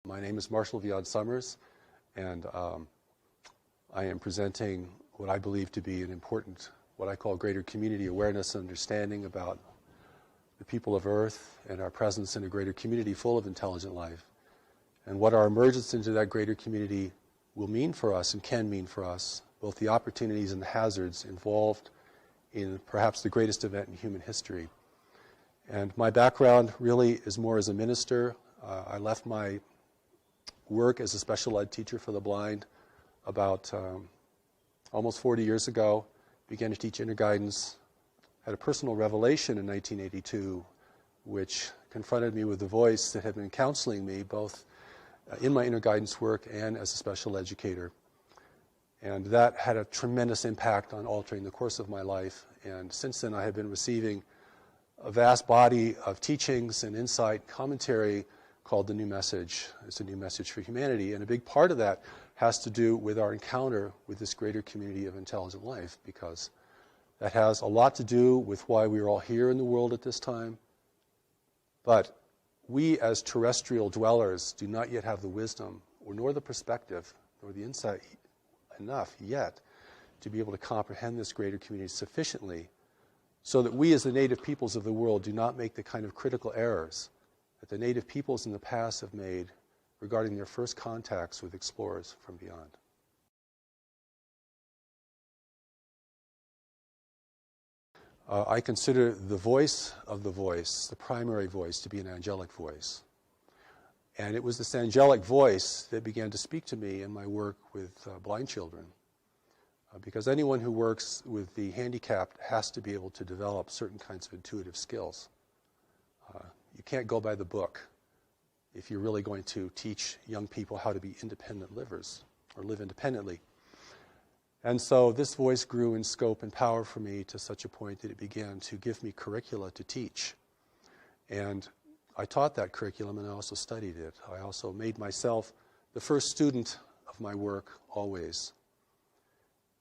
My name is Marshall Vian Summers, and I am presenting what I believe to be an important, what I call greater community awareness and understanding about the people of Earth and our presence in a greater community full of intelligent life, and what our emergence into that greater community will mean for us and can mean for us, both the opportunities and the hazards involved in perhaps the greatest event in human history. And my background really is more as a minister. I left my work as a special ed teacher for the blind about almost 40 years ago, began to teach inner guidance, had a personal revelation in 1982, which confronted me with the voice that had been counseling me both in my inner guidance work and as a special educator. And that had a tremendous impact on altering the course of my life. And since then I have been receiving a vast body of teachings and insight, commentary called The New Message. It's a new message for humanity. And a big part of that has to do with our encounter with this greater community of intelligent life, because that has a lot to do with why we are all here in the world at this time. But we as terrestrial dwellers do not yet have the wisdom, or nor the perspective, nor the insight enough yet to be able to comprehend this greater community sufficiently so that we as the native peoples of the world do not make the kind of critical errors that the native peoples in the past have made regarding their first contacts with explorers from beyond. I consider the voice of the voice, the primary voice, to be an angelic voice. And it was this angelic voice that began to speak to me in my work with blind children. Because anyone who works with the handicapped has to be able to develop certain kinds of intuitive skills. You can't go by the book if you're really going to teach young people how to be independent livers or live independently. And so this voice grew in scope and power for me to such a point that it began to give me curricula to teach. And I taught that curriculum, and I also studied it. I also made myself the first student of my work always.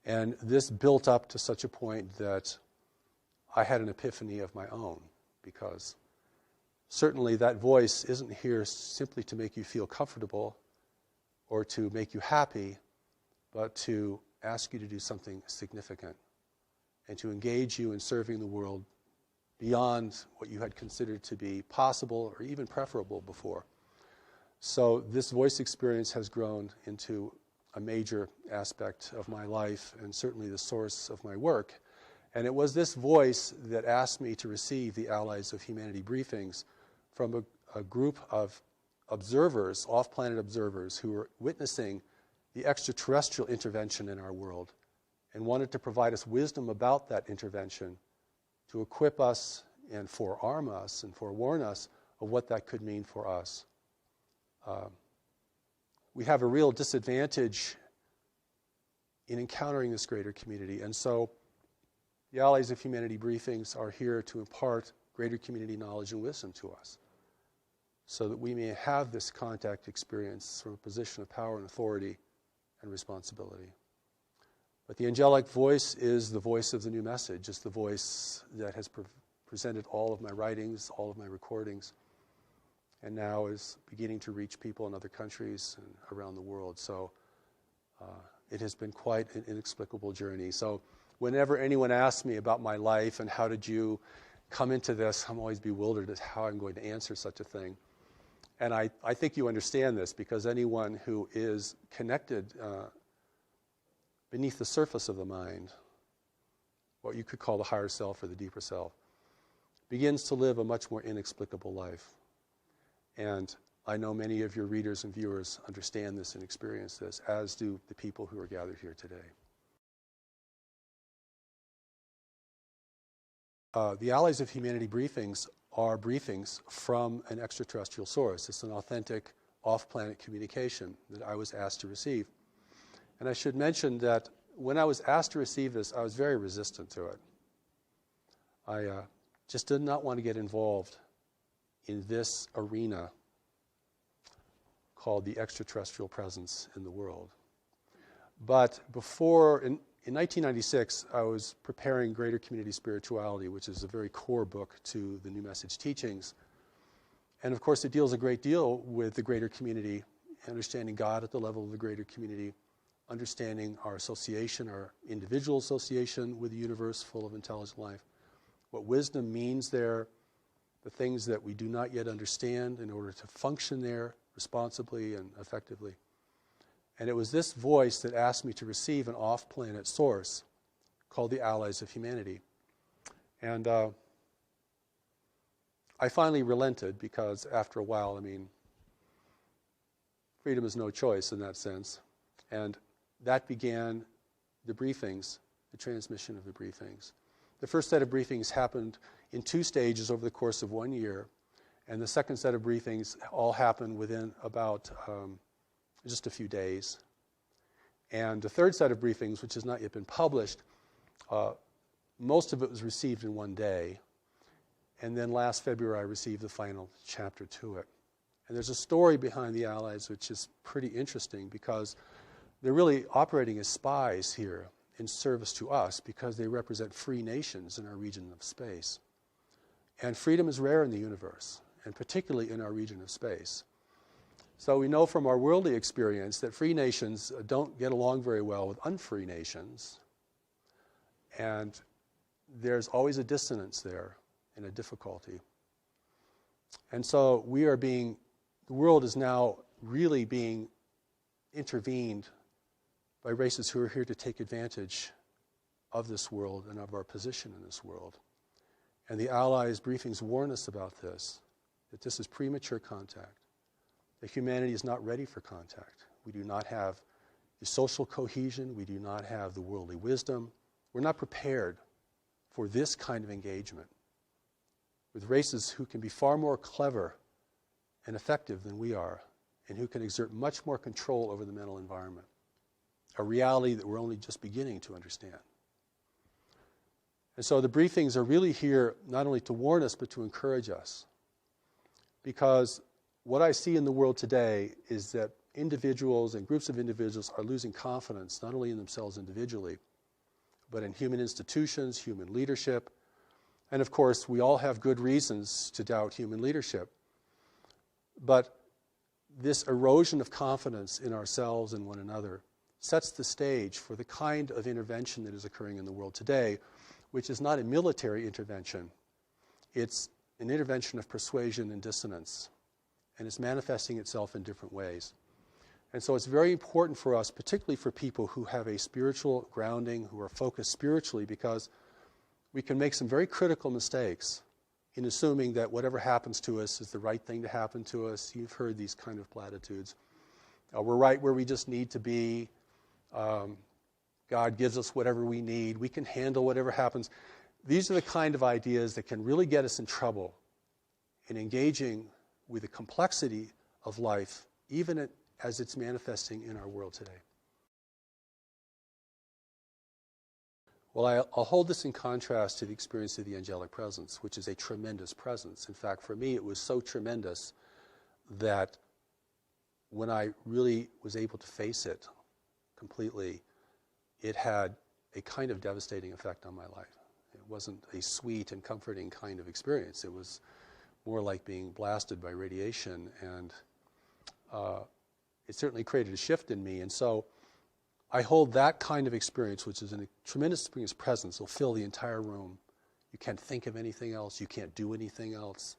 And this built up to such a point that I had an epiphany of my own, because certainly that voice isn't here simply to make you feel comfortable or to make you happy, but to ask you to do something significant and to engage you in serving the world beyond what you had considered to be possible or even preferable before. So this voice experience has grown into a major aspect of my life and certainly the source of my work. And it was this voice that asked me to receive the Allies of Humanity briefings from a group of observers, off-planet observers, who were witnessing the extraterrestrial intervention in our world and wanted to provide us wisdom about that intervention to equip us and forearm us and forewarn us of what that could mean for us. We have a real disadvantage in encountering this greater community, and so the Allies of Humanity briefings are here to impart greater community knowledge and wisdom to us so that we may have this contact experience from a position of power and authority and responsibility. But the angelic voice is the voice of the new message. It's the voice that has presented all of my writings, all of my recordings, and now is beginning to reach people in other countries and around the world. So it has been quite an inexplicable journey. So whenever anyone asks me about my life and how did you come into this, I'm always bewildered as how I'm going to answer such a thing. And I think you understand this, because anyone who is connected beneath the surface of the mind, what you could call the higher self or the deeper self, begins to live a much more inexplicable life. And I know many of your readers and viewers understand this and experience this, as do the people who are gathered here today. The Allies of Humanity briefings are briefings from an extraterrestrial source. It's an authentic off-planet communication that I was asked to receive. And I should mention that when I was asked to receive this, I was very resistant to it. I just did not want to get involved in this arena called the extraterrestrial presence in the world. But before, in 1996, I was preparing Greater Community Spirituality, which is a very core book to the New Message teachings. And of course, it deals a great deal with the greater community understanding God at the level of the greater community, understanding our association, our individual association with the universe full of intelligent life, what wisdom means there, the things that we do not yet understand in order to function there responsibly and effectively. And it was this voice that asked me to receive an off-planet source called the Allies of Humanity. And I finally relented because after a while, freedom is no choice in that sense. And that began the briefings, the transmission of the briefings. The first set of briefings happened in 2 stages over the course of 1 year, and the second set of briefings all happened within about just a few days. And the third set of briefings, which has not yet been published, most of it was received in 1 day. And then last February I received the final chapter to it. And there's a story behind the Allies which is pretty interesting because they're really operating as spies here in service to us because they represent free nations in our region of space. And freedom is rare in the universe, and particularly in our region of space. So we know from our worldly experience that free nations don't get along very well with unfree nations. And there's always a dissonance there and a difficulty. And so the world is now really being intervened by races who are here to take advantage of this world and of our position in this world. And the Allies' briefings warn us about this, that this is premature contact, that humanity is not ready for contact. We do not have the social cohesion, we do not have the worldly wisdom. We're not prepared for this kind of engagement with races who can be far more clever and effective than we are, and who can exert much more control over the mental environment, a reality that we're only just beginning to understand. And so the briefings are really here not only to warn us, but to encourage us. Because what I see in the world today is that individuals and groups of individuals are losing confidence, not only in themselves individually, but in human institutions, human leadership. And of course, we all have good reasons to doubt human leadership. But this erosion of confidence in ourselves and one another sets the stage for the kind of intervention that is occurring in the world today, which is not a military intervention. It's an intervention of persuasion and dissonance, and it's manifesting itself in different ways. And so it's very important for us, particularly for people who have a spiritual grounding, who are focused spiritually, because we can make some very critical mistakes in assuming that whatever happens to us is the right thing to happen to us. You've heard these kind of platitudes. We're right where we just need to be. God gives us whatever we need. We can handle whatever happens. These are the kind of ideas that can really get us in trouble in engaging with the complexity of life, even as it's manifesting in our world today. Well, I'll hold this in contrast to the experience of the angelic presence, which is a tremendous presence. In fact, for me, it was so tremendous that when I really was able to face it completely, it had a kind of devastating effect on my life. It wasn't a sweet and comforting kind of experience. It was more like being blasted by radiation, and it certainly created a shift in me. And so I hold that kind of experience, which is a tremendous experience presence. It'll fill the entire room. You can't think of anything else. You can't do anything else.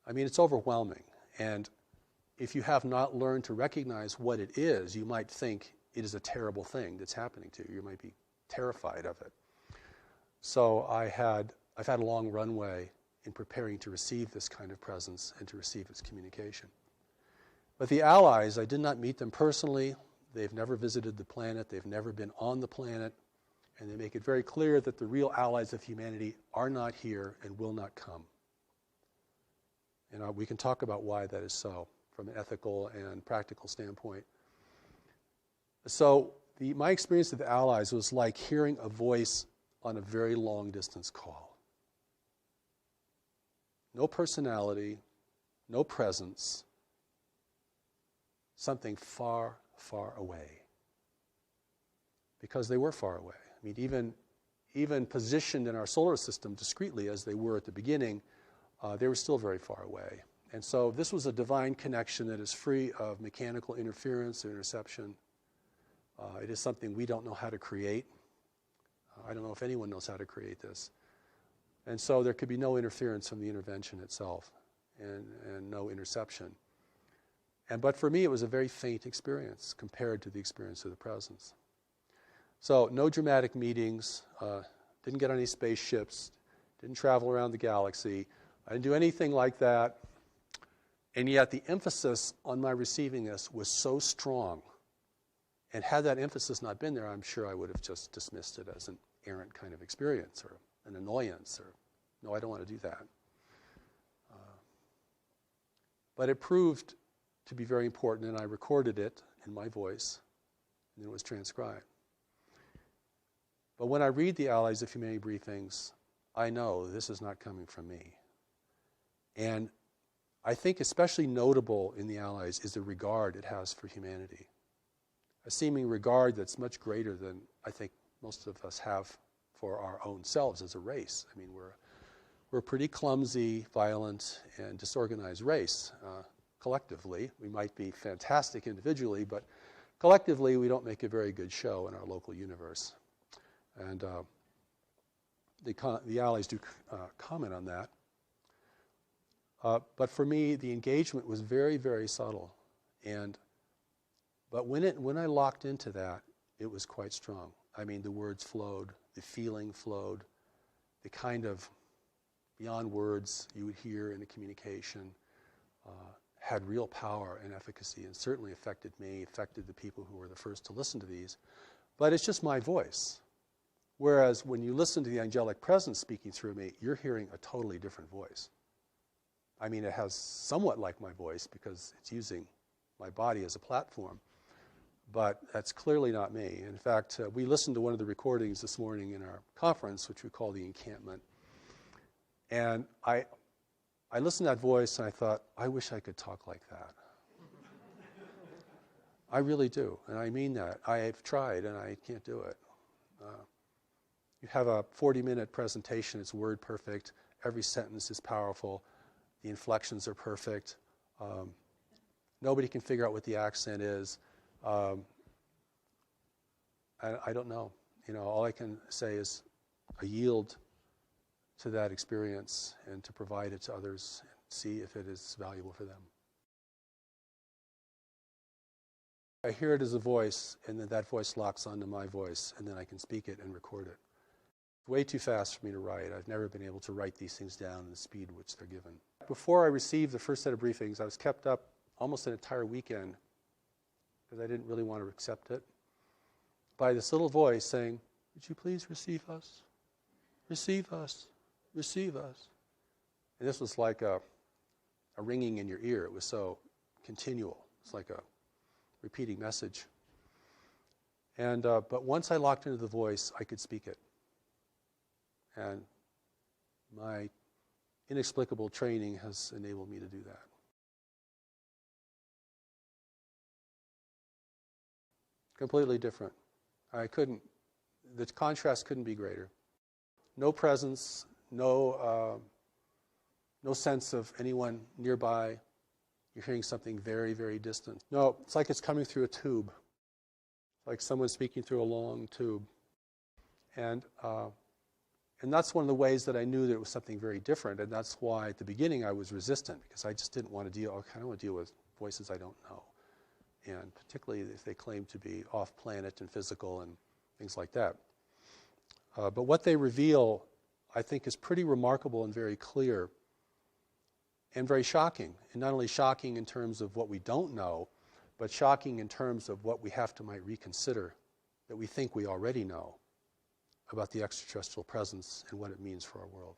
It's overwhelming. And if you have not learned to recognize what it is, you might think it is a terrible thing that's happening to you. You might be terrified of it. So I've had a long runway in preparing to receive this kind of presence and to receive its communication. But the Allies, I did not meet them personally. They've never visited the planet. They've never been on the planet. And they make it very clear that the real allies of humanity are not here and will not come. And we can talk about why that is so from an ethical and practical standpoint. So my experience of the Allies was like hearing a voice on a very long distance call. No personality, no presence, something far, far away. Because they were far away. Even positioned in our solar system discreetly as they were at the beginning, they were still very far away. And so this was a divine connection that is free of mechanical interference or interception. It is something we don't know how to create. I don't know if anyone knows how to create this. And so there could be no interference from the intervention itself and no interception. But for me, it was a very faint experience compared to the experience of the presence. So no dramatic meetings, didn't get on any spaceships, didn't travel around the galaxy. I didn't do anything like that. And yet the emphasis on my receiving this was so strong. And had that emphasis not been there, I'm sure I would have just dismissed it as an errant kind of experience or an annoyance or, no, I don't want to do that. But it proved to be very important, and I recorded it in my voice, and it was transcribed. But when I read the Allies of Humanity briefings, I know this is not coming from me. And I think especially notable in the Allies is the regard it has for humanity. A seeming regard that's much greater than I think most of us have for our own selves as a race. I mean, we're a pretty clumsy, violent, and disorganized race. Collectively, we might be fantastic individually, but collectively we don't make a very good show in our local universe. And the Allies do comment on that. But for me, the engagement was very, very subtle. But when I locked into that, it was quite strong. I mean, the words flowed, the feeling flowed, the kind of beyond words you would hear in a communication had real power and efficacy, and certainly affected me, affected the people who were the first to listen to these. But it's just my voice. Whereas when you listen to the angelic presence speaking through me, you're hearing a totally different voice. I mean, it has somewhat like my voice because it's using my body as a platform, but that's clearly not me. In fact, we listened to one of the recordings this morning in our conference, which we call the encampment, and I listened to that voice and I thought, I wish I could talk like that. I really do, and I mean that. I've tried and I can't do it. You have a 40-minute presentation, it's word perfect, every sentence is powerful, the inflections are perfect, nobody can figure out what the accent is. I don't know. All I can say is I yield to that experience and to provide it to others and see if it is valuable for them. I hear it as a voice, and then that voice locks onto my voice, and then I can speak it and record it. It's way too fast for me to write. I've never been able to write these things down in the speed which they're given. Before I received the first set of briefings, I was kept up almost an entire weekend because I didn't really want to accept it, by this little voice saying, would you please receive us? Receive us. Receive us. And this was like a ringing in your ear. It was so continual. It's like a repeating message. But once I locked into the voice, I could speak it. And my inexplicable training has enabled me to do that. Completely different. The contrast couldn't be greater. No presence, no sense of anyone nearby. You're hearing something very, very distant. No, it's like it's coming through a tube. Like someone speaking through a long tube. And that's one of the ways that I knew that it was something very different. And that's why at the beginning I was resistant, because I just didn't want to deal with voices I don't know. And particularly if they claim to be off-planet and physical and things like that. But what they reveal, I think, is pretty remarkable and very clear and very shocking. And not only shocking in terms of what we don't know, but shocking in terms of what we might reconsider that we think we already know about the extraterrestrial presence and what it means for our world.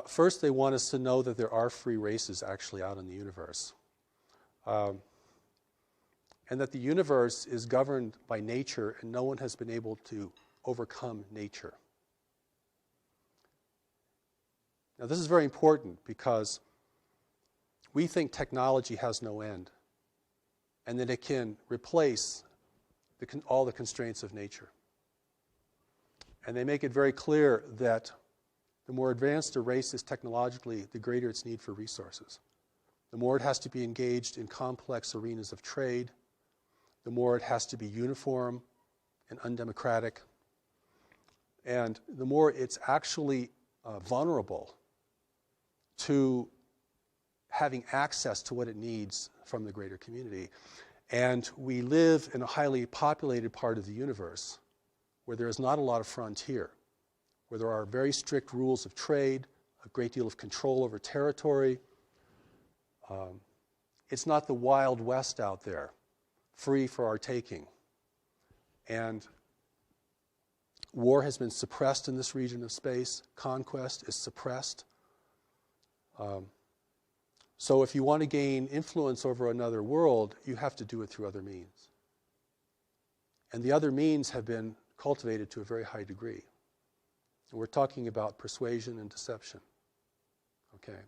First, they want us to know that there are free races actually out in the universe. And that the universe is governed by nature and no one has been able to overcome nature. Now, this is very important because we think technology has no end and that it can replace all the constraints of nature. And they make it very clear that the more advanced a race is technologically, the greater its need for resources. The more it has to be engaged in complex arenas of trade, the more it has to be uniform and undemocratic, and the more it's actually vulnerable to having access to what it needs from the greater community. And we live in a highly populated part of the universe where there is not a lot of frontier, where there are very strict rules of trade, a great deal of control over territory. It's not the Wild West out there, free for our taking. And war has been suppressed in this region of space. Conquest is suppressed. So if you want to gain influence over another world, you have to do it through other means. And the other means have been cultivated to a very high degree. And we're talking about persuasion and deception. Okay.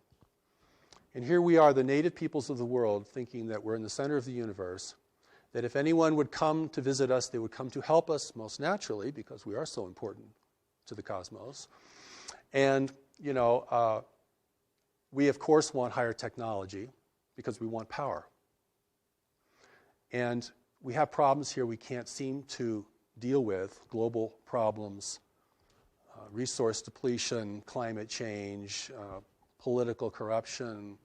And here we are, the native peoples of the world, thinking that we're in the center of the universe, that if anyone would come to visit us, they would come to help us, most naturally, because we are so important to the cosmos. And, we, of course, want higher technology because we want power. And we have problems here we can't seem to deal with, global problems, resource depletion, climate change, political corruption,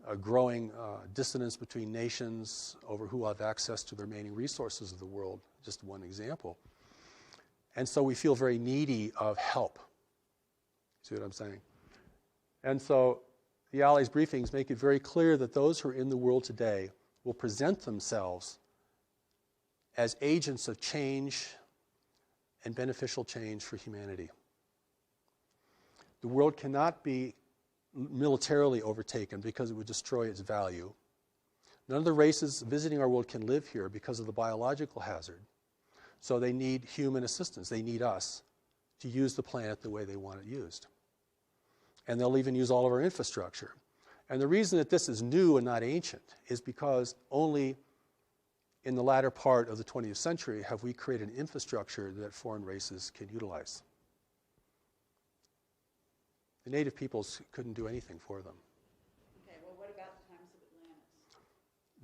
a growing dissonance between nations over who have access to the remaining resources of the world, just one example. And so we feel very needy of help. See what I'm saying? And so the Allies briefings make it very clear that those who are in the world today will present themselves as agents of change and beneficial change for humanity. The world cannot be militarily overtaken because it would destroy its value. None of the races visiting our world can live here because of the biological hazard. So they need human assistance. They need us to use the planet the way they want it used. And they'll even use all of our infrastructure. And the reason that this is new and not ancient is because only in the latter part of the 20th century have we created an infrastructure that foreign races can utilize. The native peoples couldn't do anything for them. Okay, well, what about the times of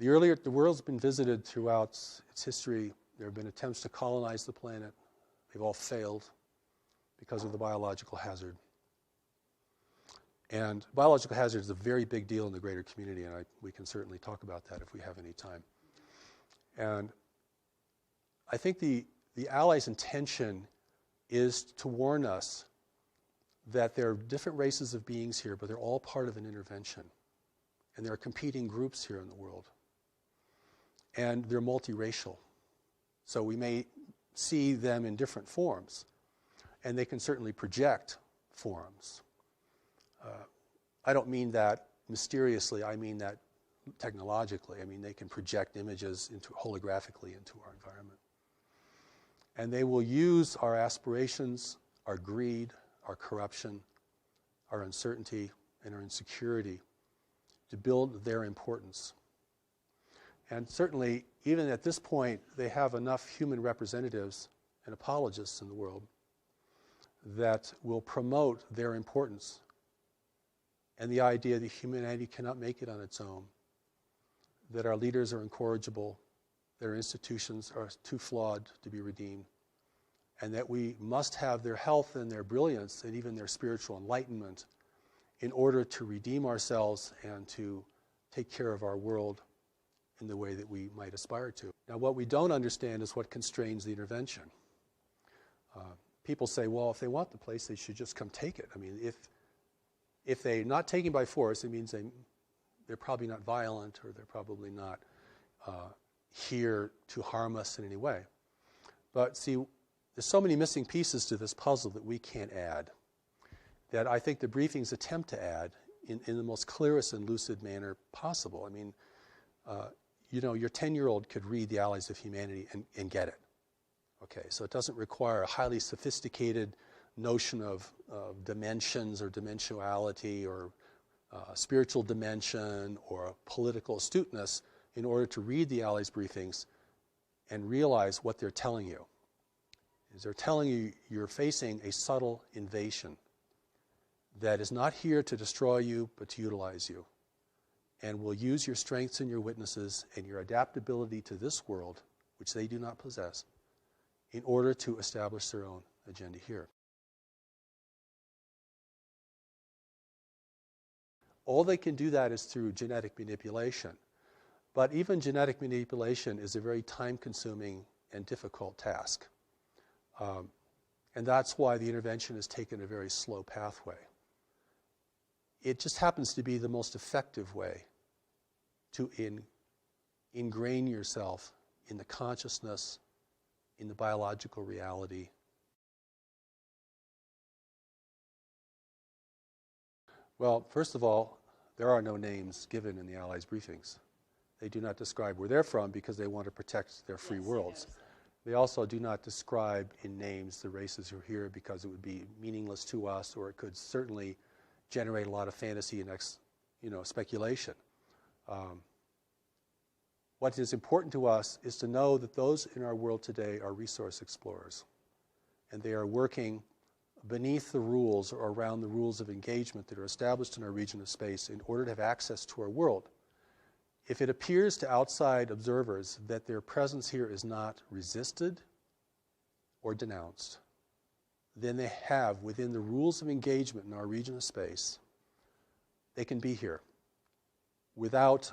Atlantis? The world's been visited throughout its history. There have been attempts to colonize the planet. They've all failed because of the biological hazard. And biological hazard is a very big deal in the greater community, and we can certainly talk about that if we have any time. And I think the Allies' intention is to warn us that there are different races of beings here, but they're all part of an intervention. And there are competing groups here in the world. And they're multiracial. So we may see them in different forms. And they can certainly project forms. I don't mean that mysteriously, I mean that technologically. I mean, they can project images holographically into our environment. And they will use our aspirations, our greed, our corruption, our uncertainty, and our insecurity to build their importance. And certainly, even at this point, they have enough human representatives and apologists in the world that will promote their importance and the idea that humanity cannot make it on its own, that our leaders are incorrigible, that our institutions are too flawed to be redeemed, and that we must have their health and their brilliance and even their spiritual enlightenment in order to redeem ourselves and to take care of our world in the way that we might aspire to. Now, what we don't understand is what constrains the intervention. People say, well, if they want the place, they should just come take it. I mean, if they're not taken by force, it means they're probably not violent, or they're probably not here to harm us in any way. But see, there's so many missing pieces to this puzzle that we can't add, that I think the briefings attempt to add in the most clearest and lucid manner possible. I mean, your 10-year-old could read The Allies of Humanity and get it. Okay, so it doesn't require a highly sophisticated notion of dimensions or dimensionality or spiritual dimension or political astuteness in order to read the Allies briefings and realize what they're telling you. Is they're telling you you're facing a subtle invasion that is not here to destroy you, but to utilize you, and will use your strengths and your witnesses and your adaptability to this world, which they do not possess, in order to establish their own agenda here. All they can do that is through genetic manipulation. But even genetic manipulation is a very time-consuming and difficult task. And that's why the intervention has taken a very slow pathway. It just happens to be the most effective way to ingrain yourself in the consciousness, in the biological reality. Well, first of all, there are no names given in the Allies' briefings. They do not describe where they're from because they want to protect their free worlds. They also do not describe in names the races who are here because it would be meaningless to us, or it could certainly generate a lot of fantasy and speculation. What is important to us is to know that those in our world today are resource explorers, and they are working beneath the rules or around the rules of engagement that are established in our region of space in order to have access to our world. If it appears to outside observers that their presence here is not resisted or denounced, then they have, within the rules of engagement in our region of space, they can be here without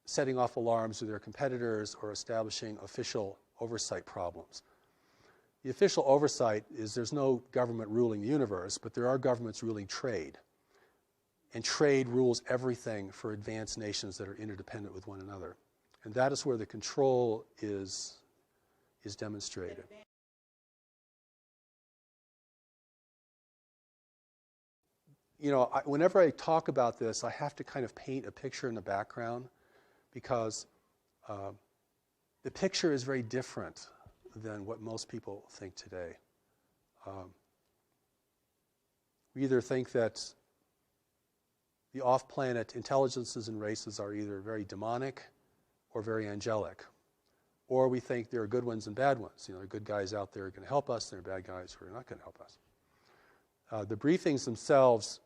setting off alarms to their competitors or establishing official oversight problems. The official oversight is there's no government ruling the universe, but there are governments ruling trade. And trade rules everything for advanced nations that are interdependent with one another. And that is where the control is demonstrated. Whenever I talk about this, I have to kind of paint a picture in the background because the picture is very different than what most people think today. We either think that the off-planet intelligences and races are either very demonic or very angelic. Or we think there are good ones and bad ones. There are good guys out there who are going to help us, and there are bad guys who are not going to help us. The briefings themselves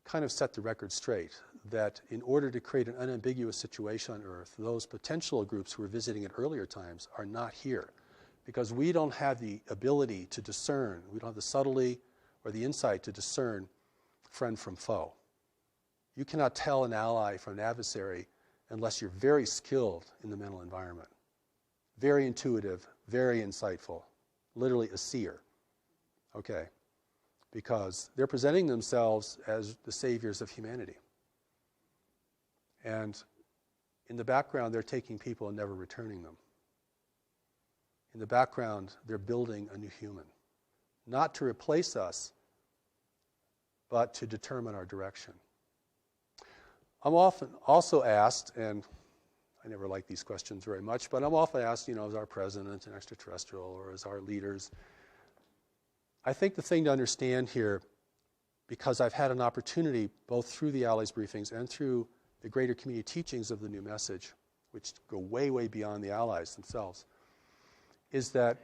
kind of set the record straight that in order to create an unambiguous situation on Earth, those potential groups who were visiting at earlier times are not here because we don't have the ability to discern, we don't have the subtlety or the insight to discern friend from foe. You cannot tell an ally from an adversary unless you're very skilled in the mental environment. Very intuitive, very insightful, literally a seer. Okay? Because they're presenting themselves as the saviors of humanity. And in the background, they're taking people and never returning them. In the background, they're building a new human. Not to replace us, but to determine our direction. I'm often also asked, and I never like these questions very much, but I'm often asked, is our president an extraterrestrial or is our leaders? I think the thing to understand here, because I've had an opportunity both through the Allies briefings and through the greater community teachings of the new message, which go way, way beyond the Allies themselves, is that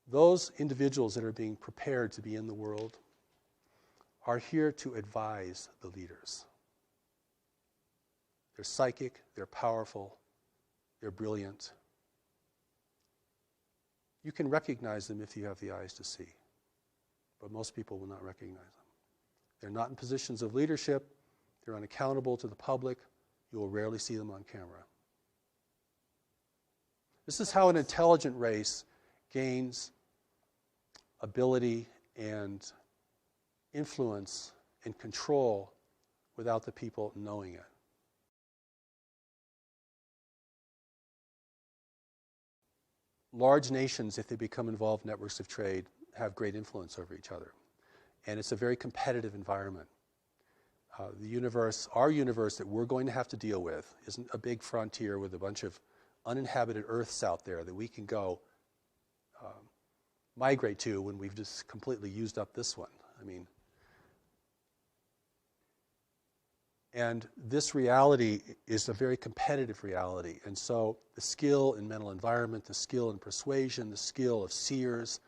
those individuals that are being prepared to be in the world are here to advise the leaders. They're psychic, they're powerful, they're brilliant. You can recognize them if you have the eyes to see, but most people will not recognize them. They're not in positions of leadership, they're unaccountable to the public, you will rarely see them on camera. This is how an intelligent race gains ability and influence and control without the people knowing it. Large nations, if they become involved in networks of trade, have great influence over each other. And it's a very competitive environment. The universe, our universe that we're going to have to deal with, isn't a big frontier with a bunch of uninhabited Earths out there that we can go migrate to when we've just completely used up this one. And this reality is a very competitive reality. And so the skill in mental environment, the skill in persuasion, the skill of seers,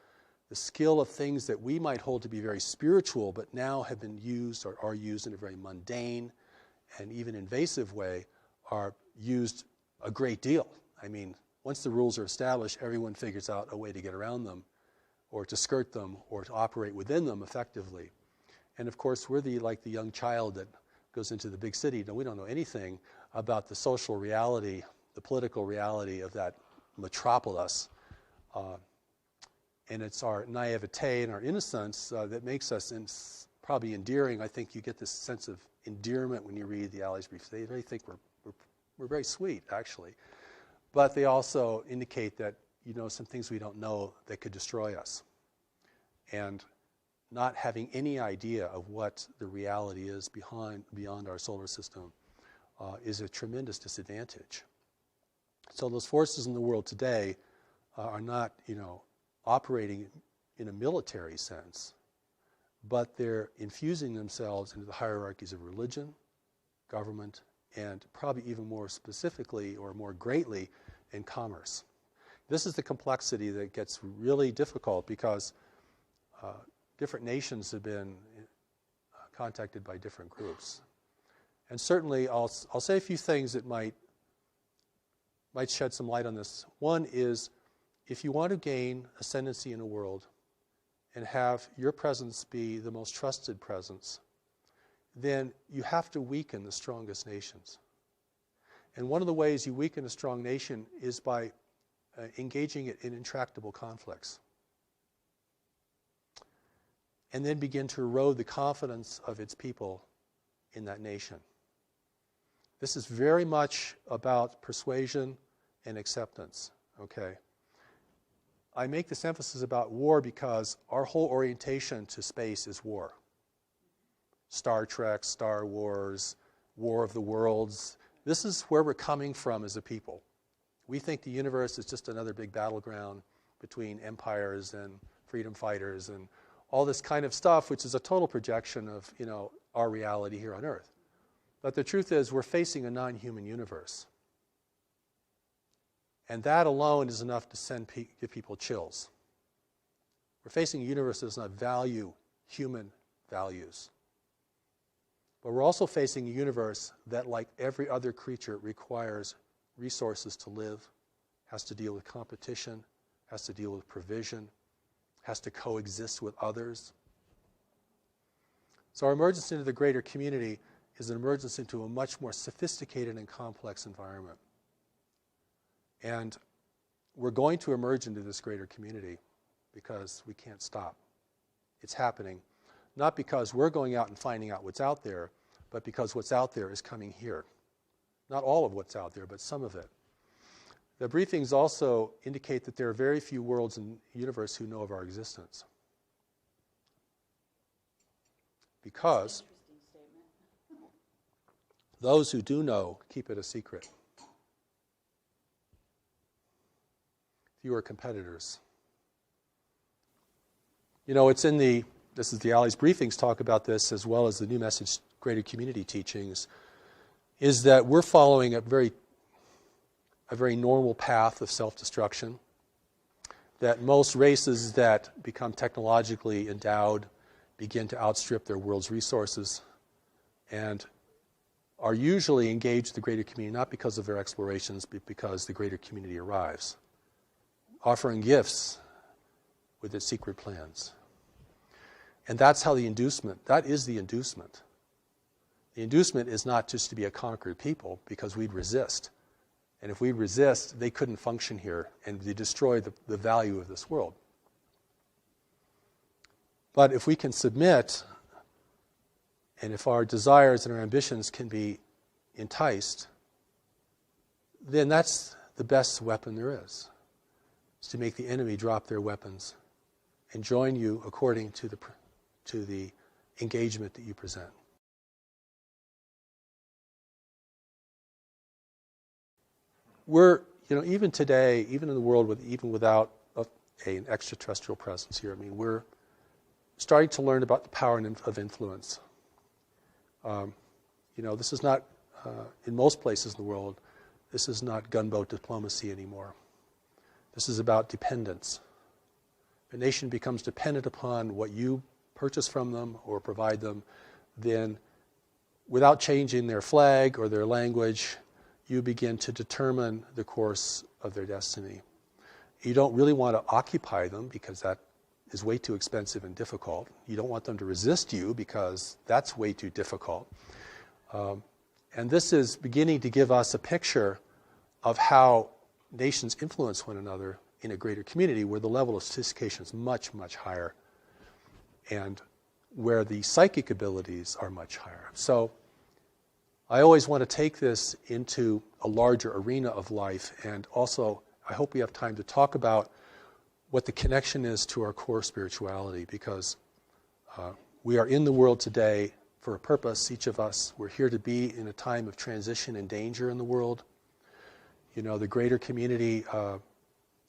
the skill of things that we might hold to be very spiritual, but now have been used or are used in a very mundane and even invasive way, are used a great deal. I mean, once the rules are established, everyone figures out a way to get around them, or to skirt them, or to operate within them effectively. And of course, we're like the young child that goes into the big city. No, we don't know anything about the social reality, the political reality of that metropolis. And it's our naivete and our innocence that makes us probably endearing. I think you get this sense of endearment when you read the Alley's briefs. They really think we're very sweet, actually. But they also indicate that, some things we don't know that could destroy us. And not having any idea of what the reality is beyond our solar system is a tremendous disadvantage. So those forces in the world today are not, operating in a military sense, but they're infusing themselves into the hierarchies of religion, government, and probably even more specifically or more greatly in commerce. This is the complexity that gets really difficult because different nations have been contacted by different groups. And certainly I'll say a few things that might shed some light on this. One is, if you want to gain ascendancy in a world and have your presence be the most trusted presence, then you have to weaken the strongest nations. And one of the ways you weaken a strong nation is by engaging it in intractable conflicts. And then begin to erode the confidence of its people in that nation. This is very much about persuasion and acceptance, okay? I make this emphasis about war because our whole orientation to space is war. Star Trek, Star Wars, War of the Worlds. This is where we're coming from as a people. We think the universe is just another big battleground between empires and freedom fighters and all this kind of stuff, which is a total projection of, our reality here on Earth. But the truth is, we're facing a non-human universe. And that alone is enough to give people chills. We're facing a universe that does not value human values. But we're also facing a universe that, like every other creature, requires resources to live, has to deal with competition, has to deal with provision, has to coexist with others. So our emergence into the greater community is an emergence into a much more sophisticated and complex environment. And we're going to emerge into this greater community because we can't stop. It's happening, not because we're going out and finding out what's out there, but because what's out there is coming here. Not all of what's out there, but some of it. The briefings also indicate that there are very few worlds in the universe who know of our existence. Because those who do know keep it a secret. Fewer competitors. It's in this is the Alley's briefings talk about this, as well as the New Message Greater Community teachings, is that we're following a very normal path of self-destruction, that most races that become technologically endowed begin to outstrip their world's resources and are usually engaged in the greater community not because of their explorations, but because the greater community arrives, offering gifts with its secret plans. And that's how that is the inducement. The inducement is not just to be a conquered people, because we'd resist. And if we resist, they couldn't function here, and they destroy the value of this world. But if we can submit, and if our desires and our ambitions can be enticed, then that's the best weapon there is to make the enemy drop their weapons and join you according to the engagement that you present. We're, even today, even in the world even without an extraterrestrial presence here, we're starting to learn about the power of influence. This is not, in most places in the world, this is not gunboat diplomacy anymore. This is about dependence. a nation becomes dependent upon what you purchase from them or provide them, then without changing their flag or their language, you begin to determine the course of their destiny. You don't really want to occupy them because that is way too expensive and difficult. You don't want them to resist you because that's way too difficult. And this is beginning to give us a picture of how nations influence one another in a greater community where the level of sophistication is much, much higher and where the psychic abilities are much higher. So I always want to take this into a larger arena of life, and also I hope we have time to talk about what the connection is to our core spirituality, because we are in the world today for a purpose, each of us. We're here to be in a time of transition and danger in the world. You know, the greater community,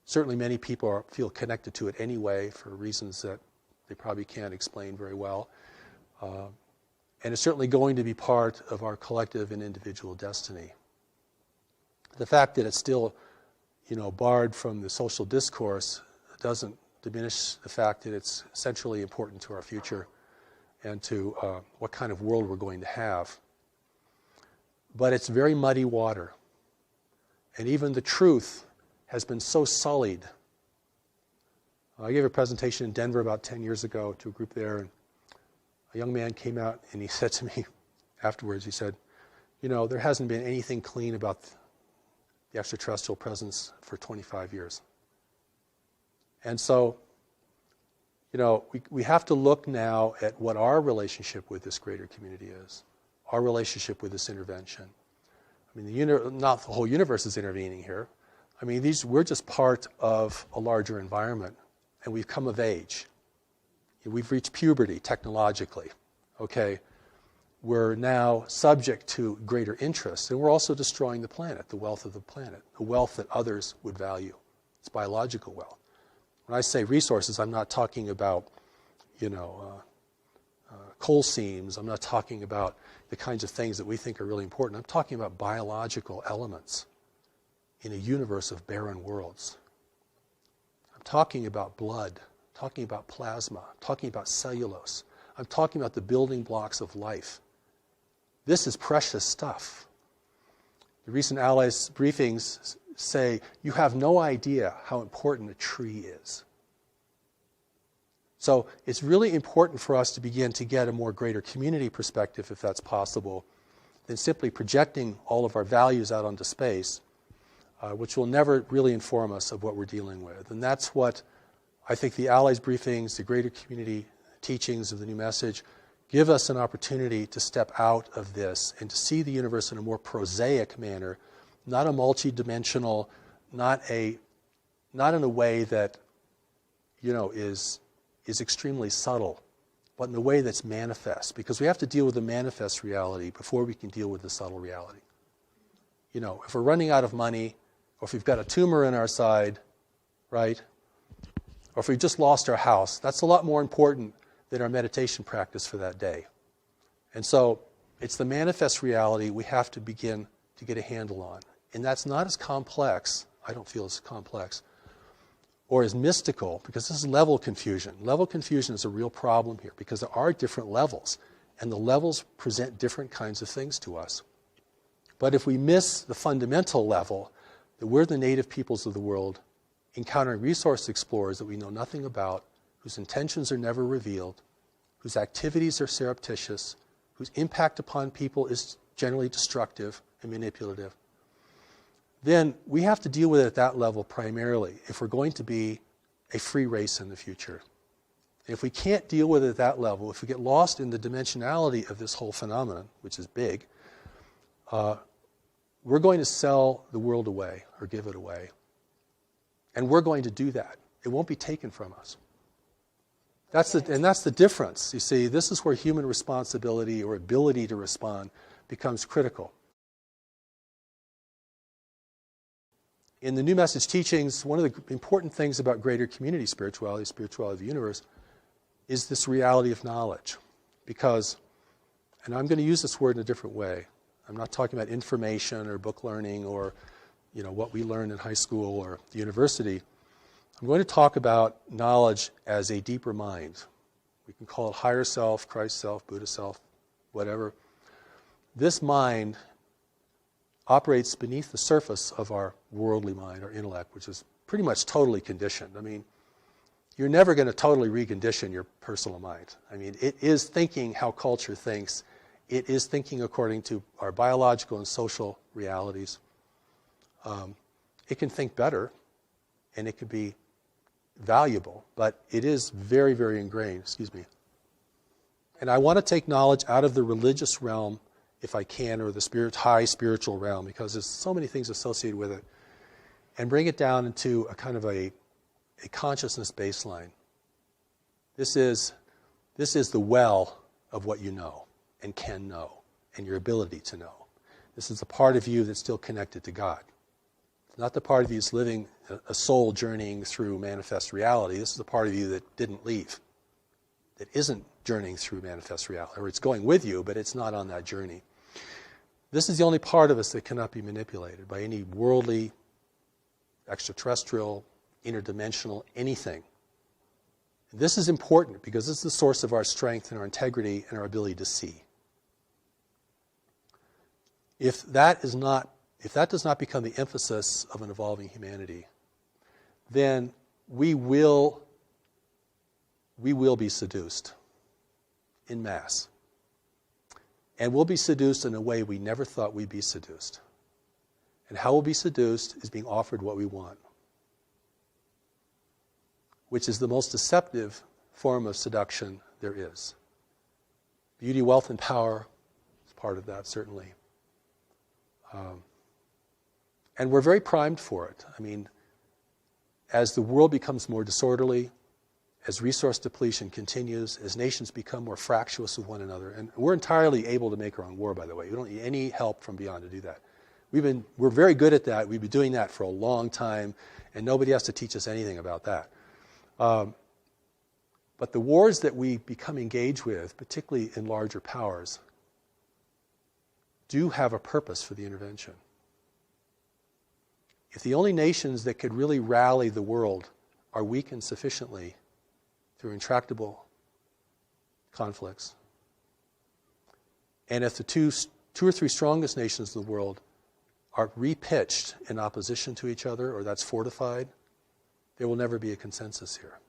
certainly many people feel connected to it anyway for reasons that they probably can't explain very well. And it's certainly going to be part of our collective and individual destiny. The fact that it's still, barred from the social discourse doesn't diminish the fact that it's essentially important to our future and to what kind of world we're going to have. But it's very muddy water. And even the truth has been so sullied. I gave a presentation in Denver about 10 years ago to a group there, and a young man came out and he said to me afterwards, he said, there hasn't been anything clean about the extraterrestrial presence for 25 years. And so, we have to look now at what our relationship with this greater community is, our relationship with this intervention. I mean, not the whole universe is intervening here. I mean, we're just part of a larger environment, and we've come of age. We've reached puberty technologically, okay? We're now subject to greater interests, and we're also destroying the planet, the wealth of the planet, the wealth that others would value. It's biological wealth. When I say resources, I'm not talking about, coal seams. I'm not talking about the kinds of things that we think are really important. I'm talking about biological elements in a universe of barren worlds. I'm talking about blood, talking about plasma, talking about cellulose. I'm talking about the building blocks of life. This is precious stuff. The recent Allies briefings say, you have no idea how important a tree is. So it's really important for us to begin to get a more greater community perspective, if that's possible, than simply projecting all of our values out onto space, which will never really inform us of what we're dealing with. And that's what I think the Allies briefings, the greater community teachings of the new message, give us an opportunity to step out of this and to see the universe in a more prosaic manner, not a multi-dimensional, not in a way that, is extremely subtle, but in a way that's manifest. Because we have to deal with the manifest reality before we can deal with the subtle reality. If we're running out of money, or if we've got a tumor in our side, right? Or if we've just lost our house, that's a lot more important than our meditation practice for that day. And so it's the manifest reality we have to begin to get a handle on. And that's not as complex, I don't feel as complex, or as mystical, because this is level confusion. Level confusion is a real problem here, because there are different levels, and the levels present different kinds of things to us. But if we miss the fundamental level, that we're the native peoples of the world, encountering resource explorers that we know nothing about, whose intentions are never revealed, whose activities are surreptitious, whose impact upon people is generally destructive and manipulative, then we have to deal with it at that level primarily if we're going to be a free race in the future. And if we can't deal with it at that level, if we get lost in the dimensionality of this whole phenomenon, which is big, we're going to sell the world away or give it away. And we're going to do that. It won't be taken from us. That's the difference. You see, this is where human responsibility or ability to respond becomes critical. In the New Message teachings, one of the important things about greater community spirituality of the universe, is this reality of knowledge. Because, and I'm going to use this word in a different way. I'm not talking about information or book learning or what we learned in high school or the university. I'm going to talk about knowledge as a deeper mind. We can call it higher self, Christ self, Buddha self, whatever. This mind operates beneath the surface of our worldly mind, our intellect, which is pretty much totally conditioned. I mean, you're never going to totally recondition your personal mind. I mean, it is thinking how culture thinks. It is thinking according to our biological and social realities. It can think better, and it can be valuable, but it is very, very ingrained. And I want to take knowledge out of the religious realm, if I can, or the high spiritual realm, because there's so many things associated with it, and bring it down into a kind of a consciousness baseline. This is the well of what you know and can know, and your ability to know. This is the part of you that's still connected to God. It's not the part of you that's living a soul journeying through manifest reality. This is the part of you that didn't leave, that isn't journeying through manifest reality, or it's going with you, but it's not on that journey. This is the only part of us that cannot be manipulated by any worldly, extraterrestrial, interdimensional, anything. And this is important because this is the source of our strength and our integrity and our ability to see. If that does not become the emphasis of an evolving humanity, then we will be seduced en masse. And we'll be seduced in a way we never thought we'd be seduced. And how we'll be seduced is being offered what we want, which is the most deceptive form of seduction there is. Beauty, wealth, and power is part of that, certainly. And we're very primed for it. I mean, as the world becomes more disorderly, as resource depletion continues, as nations become more fractious with one another, and we're entirely able to make our own war, by the way. We don't need any help from beyond to do that. We're very good at that. We've been doing that for a long time, and nobody has to teach us anything about that. But the wars that we become engaged with, particularly in larger powers, do have a purpose for the intervention. If the only nations that could really rally the world are weakened sufficiently through intractable conflicts, and if the two or three strongest nations of the world are repitched in opposition to each other, or that's fortified, there will never be a consensus here.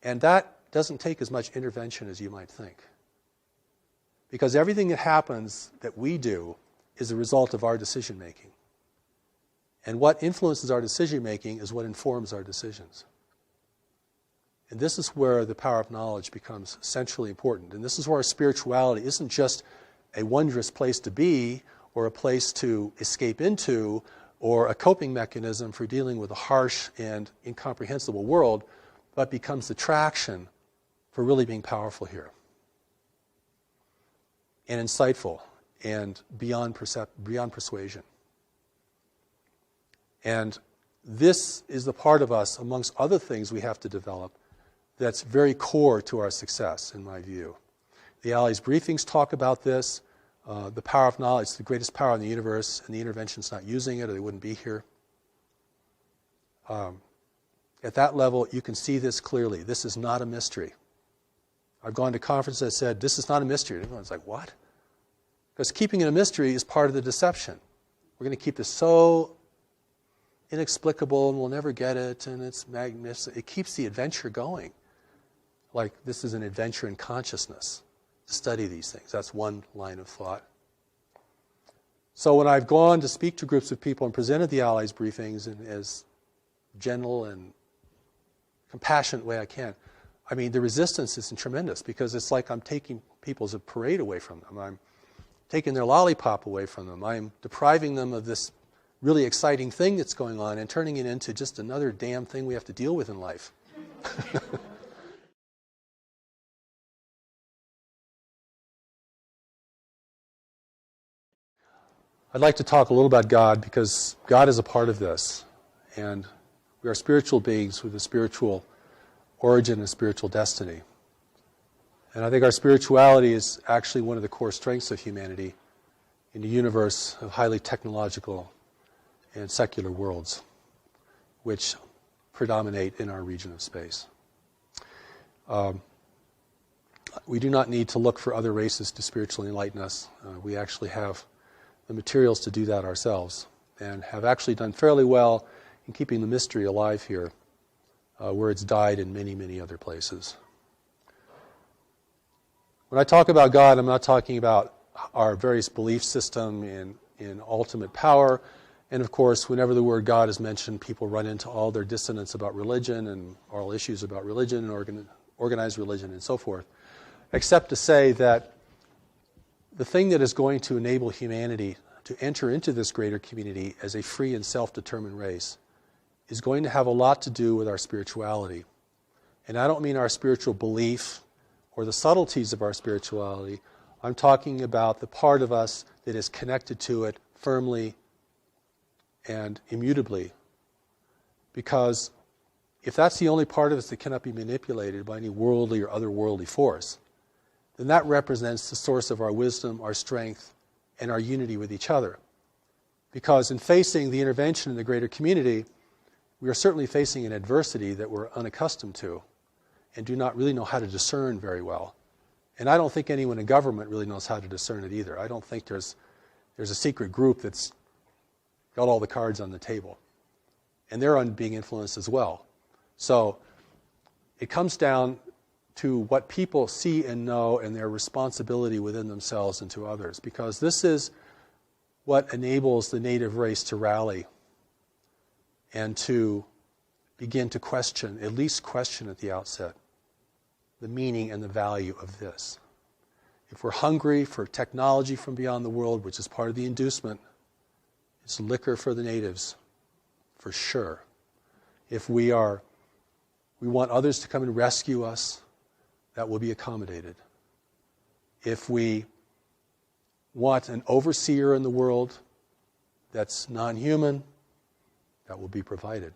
And that doesn't take as much intervention as you might think. Because everything that happens that we do is a result of our decision making. And what influences our decision making is what informs our decisions. And this is where the power of knowledge becomes centrally important. And this is where our spirituality isn't just a wondrous place to be, or a place to escape into, or a coping mechanism for dealing with a harsh and incomprehensible world, but becomes the traction for really being powerful here, and insightful, and beyond persuasion. And this is the part of us, amongst other things we have to develop, that's very core to our success, in my view. The Allies briefings talk about this. The power of knowledge is the greatest power in the universe, and the intervention's not using it, or they wouldn't be here. At that level, you can see this clearly. This is not a mystery. I've gone to conferences that said, this is not a mystery. And everyone's like, what? Because keeping it a mystery is part of the deception. We're going to keep this so inexplicable, and we'll never get it, and it's magnificent. It keeps the adventure going. Like, this is an adventure in consciousness, to study these things. That's one line of thought. So when I've gone to speak to groups of people and presented the Allies briefings in as gentle and compassionate way I can, I mean, the resistance is tremendous, because it's like I'm taking people's parade away from them. I'm taking their lollipop away from them. I'm depriving them of this really exciting thing that's going on and turning it into just another damn thing we have to deal with in life. I'd like to talk a little about God, because God is a part of this. And we are spiritual beings with a spiritual origin and spiritual destiny. And I think our spirituality is actually one of the core strengths of humanity in a universe of highly technological and secular worlds, which predominate in our region of space. We do not need to look for other races to spiritually enlighten us. We actually have the materials to do that ourselves, and have actually done fairly well in keeping the mystery alive here, where it's died in many, many other places. When I talk about God, I'm not talking about our various belief system in ultimate power. And of course, whenever the word God is mentioned, people run into all their dissonance about religion and all issues about religion and organized religion and so forth, except to say that the thing that is going to enable humanity to enter into this greater community as a free and self-determined race is going to have a lot to do with our spirituality. And I don't mean our spiritual belief or the subtleties of our spirituality. I'm talking about the part of us that is connected to it firmly and immutably. Because if that's the only part of us that cannot be manipulated by any worldly or otherworldly force, then that represents the source of our wisdom, our strength, and our unity with each other. Because in facing the intervention in the greater community, we are certainly facing an adversity that we're unaccustomed to and do not really know how to discern very well. And I don't think anyone in government really knows how to discern it either. I don't think there's a secret group that's got all the cards on the table. And they're being influenced as well. So it comes down to what people see and know and their responsibility within themselves and to others. Because this is what enables the native race to rally and to begin to question, at least question at the outset, the meaning and the value of this. If we're hungry for technology from beyond the world, which is part of the inducement, it's liquor for the natives, for sure. If we want others to come and rescue us, that will be accommodated. If we want an overseer in the world that's non-human, that will be provided.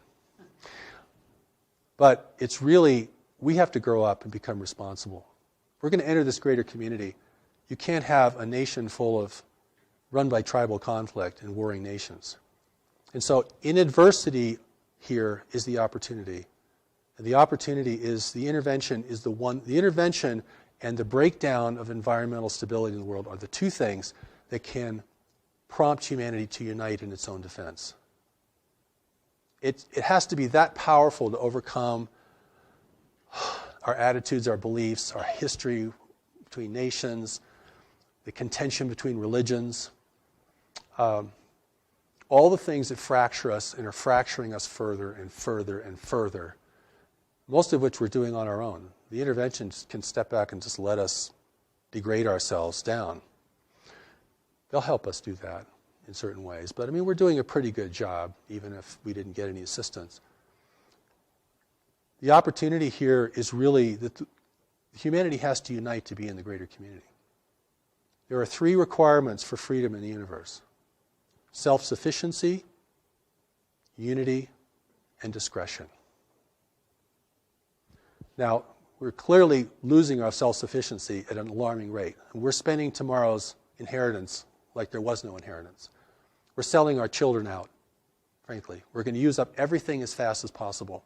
But it's really, we have to grow up and become responsible. We're going to enter this greater community. You can't have a nation run by tribal conflict and warring nations. And so in adversity here is the opportunity. And the opportunity is the intervention and the breakdown of environmental stability in the world are the two things that can prompt humanity to unite in its own defense. It has to be that powerful to overcome our attitudes, our beliefs, our history between nations, the contention between religions, all the things that fracture us and are fracturing us further and further and further, most of which we're doing on our own. The interventions can step back and just let us degrade ourselves down. They'll help us do that in certain ways. But I mean, we're doing a pretty good job, even if we didn't get any assistance. The opportunity here is really that humanity has to unite to be in the greater community. There are three requirements for freedom in the universe: self-sufficiency, unity, and discretion. Now, we're clearly losing our self-sufficiency at an alarming rate. And we're spending tomorrow's inheritance like there was no inheritance. We're selling our children out, frankly. We're going to use up everything as fast as possible,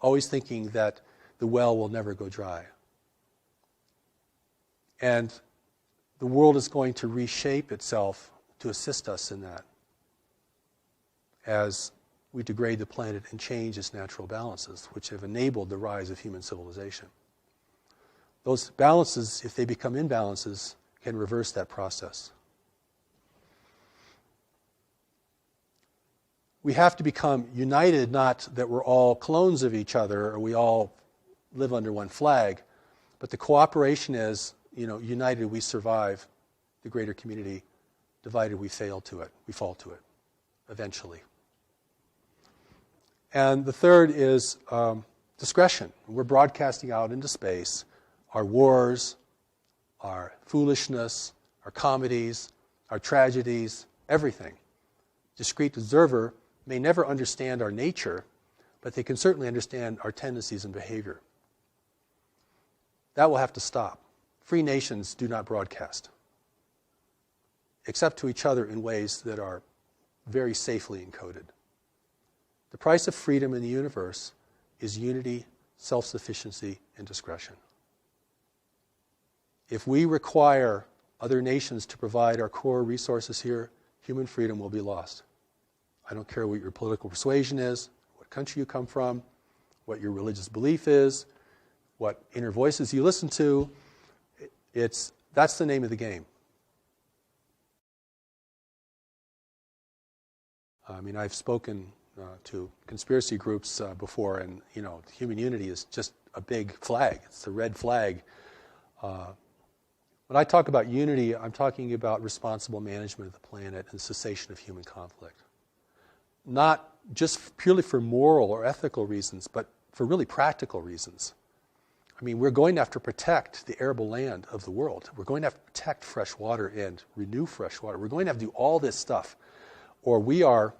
always thinking that the well will never go dry. And the world is going to reshape itself to assist us in that as we degrade the planet and change its natural balances, which have enabled the rise of human civilization. Those balances, if they become imbalances, can reverse that process. We have to become united, not that we're all clones of each other or we all live under one flag, but the cooperation is, united we survive the greater community, divided we fail to it, we fall to it, eventually. And the third is discretion. We're broadcasting out into space our wars, our foolishness, our comedies, our tragedies, everything. Discrete observer may never understand our nature, but they can certainly understand our tendencies and behavior. That will have to stop. Free nations do not broadcast, except to each other in ways that are very safely encoded. The price of freedom in the universe is unity, self-sufficiency, and discretion. If we require other nations to provide our core resources here, human freedom will be lost. I don't care what your political persuasion is, what country you come from, what your religious belief is, what inner voices you listen to. That's the name of the game. I mean, I've spoken to conspiracy groups before, and human unity is just a big flag. It's a red flag. When I talk about unity, I'm talking about responsible management of the planet and cessation of human conflict. Not just purely for moral or ethical reasons, but for really practical reasons. I mean, we're going to have to protect the arable land of the world. We're going to have to protect fresh water and renew fresh water. We're going to have to do all this stuff, or we are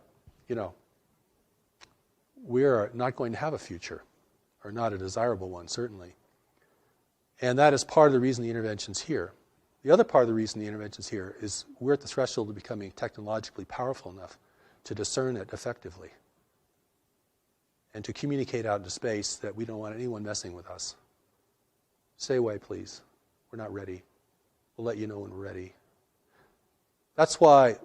not going to have a future, or not a desirable one, certainly. And that is part of the reason the intervention's here. The other part of the reason the intervention's here is we're at the threshold of becoming technologically powerful enough to discern it effectively and to communicate out into space that we don't want anyone messing with us. Stay away, please. We're not ready. We'll let you know when we're ready. That's why